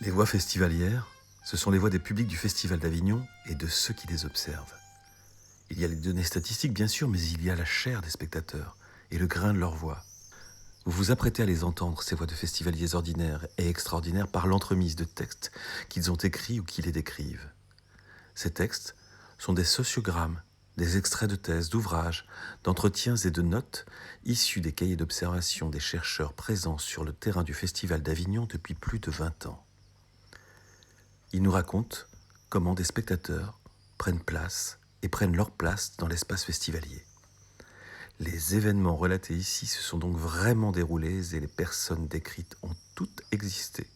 Les voix festivalières, ce sont les voix des publics du Festival d'Avignon et de ceux qui les observent. Il y a les données statistiques, bien sûr, mais il y a la chair des spectateurs et le grain de leur voix. Vous vous apprêtez à les entendre, ces voix de festivaliers ordinaires et extraordinaires, par l'entremise de textes qu'ils ont écrits ou qui les décrivent. Ces textes sont des sociogrammes, des extraits de thèses, d'ouvrages, d'entretiens et de notes issus des cahiers d'observation des chercheurs présents sur le terrain du Festival d'Avignon depuis plus de 20 ans. Ils nous racontent comment des spectateurs prennent place et prennent leur place dans l'espace festivalier. Les événements relatés ici se sont donc vraiment déroulés et les personnes décrites ont toutes existé,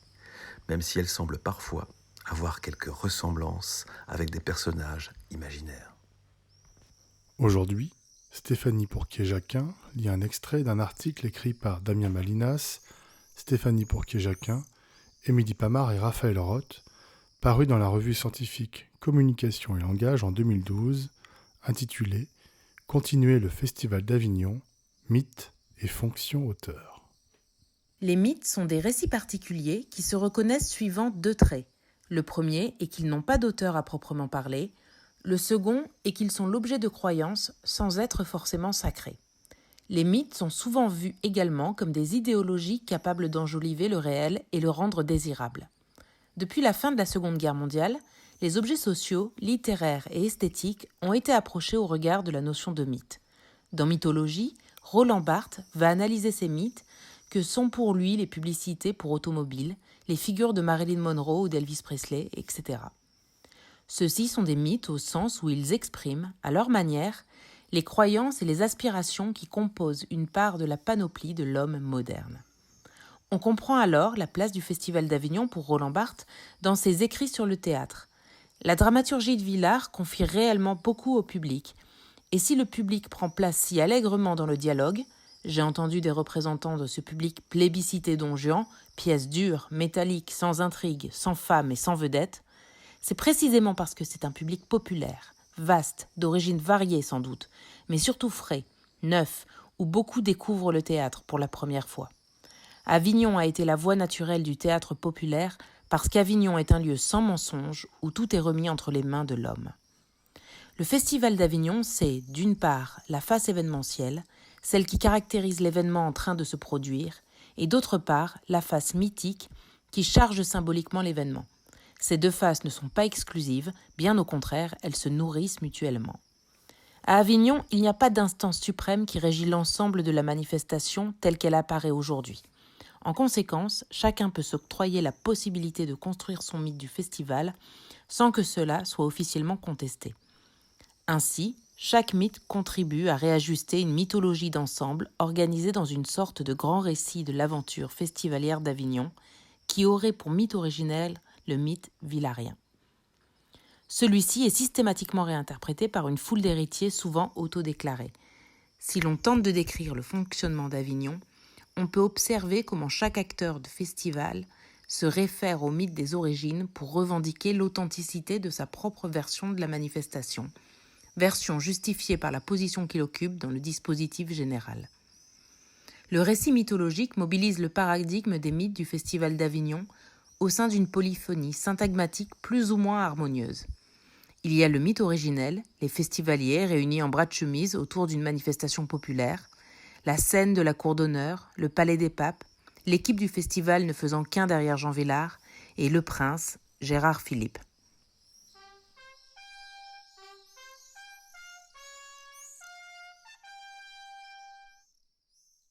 même si elles semblent parfois avoir quelques ressemblances avec des personnages imaginaires. Aujourd'hui, Stéphanie Pourquier-Jacquin lit un extrait d'un article écrit par Damien Malinas, Stéphanie Pourquier-Jacquin, Émilie Pamard et Raphaël Roth, paru dans la revue scientifique Communication et Langage en 2012, intitulé « Continuer le Festival d'Avignon, mythes et fonctions auteurs ». Les mythes sont des récits particuliers qui se reconnaissent suivant deux traits. Le premier est qu'ils n'ont pas d'auteur à proprement parler. Le second est qu'ils sont l'objet de croyances sans être forcément sacrés. Les mythes sont souvent vus également comme des idéologies capables d'enjoliver le réel et le rendre désirable. Depuis la fin de la Seconde Guerre mondiale, les objets sociaux, littéraires et esthétiques ont été approchés au regard de la notion de mythe. Dans Mythologie, Roland Barthes va analyser ces mythes que sont pour lui les publicités pour automobiles, les figures de Marilyn Monroe ou d'Elvis Presley, etc. Ceux-ci sont des mythes au sens où ils expriment, à leur manière, les croyances et les aspirations qui composent une part de la panoplie de l'homme moderne. On comprend alors la place du Festival d'Avignon pour Roland Barthes dans ses écrits sur le théâtre. La dramaturgie de Villard confie réellement beaucoup au public, et si le public prend place si allègrement dans le dialogue, j'ai entendu des représentants de ce public plébisciter Don Juan, pièce dure, métallique, sans intrigue, sans femme et sans vedette, c'est précisément parce que c'est un public populaire, vaste, d'origine variée sans doute, mais surtout frais, neuf, où beaucoup découvrent le théâtre pour la première fois. Avignon a été la voie naturelle du théâtre populaire parce qu'Avignon est un lieu sans mensonge où tout est remis entre les mains de l'homme. Le Festival d'Avignon, c'est, d'une part, la face événementielle, celle qui caractérise l'événement en train de se produire, et d'autre part, la face mythique qui charge symboliquement l'événement. Ces deux faces ne sont pas exclusives, bien au contraire, elles se nourrissent mutuellement. À Avignon, il n'y a pas d'instance suprême qui régit l'ensemble de la manifestation telle qu'elle apparaît aujourd'hui. En conséquence, chacun peut s'octroyer la possibilité de construire son mythe du festival sans que cela soit officiellement contesté. Ainsi, chaque mythe contribue à réajuster une mythologie d'ensemble organisée dans une sorte de grand récit de l'aventure festivalière d'Avignon qui aurait pour mythe originel le mythe villarien. Celui-ci est systématiquement réinterprété par une foule d'héritiers souvent autodéclarés. Si l'on tente de décrire le fonctionnement d'Avignon, on peut observer comment chaque acteur de festival se réfère au mythe des origines pour revendiquer l'authenticité de sa propre version de la manifestation, version justifiée par la position qu'il occupe dans le dispositif général. Le récit mythologique mobilise le paradigme des mythes du Festival d'Avignon au sein d'une polyphonie syntagmatique plus ou moins harmonieuse. Il y a le mythe originel, les festivaliers réunis en bras de chemise autour d'une manifestation populaire, la scène de la cour d'honneur, le palais des papes, l'équipe du festival ne faisant qu'un derrière Jean Villard, et le prince, Gérard Philippe.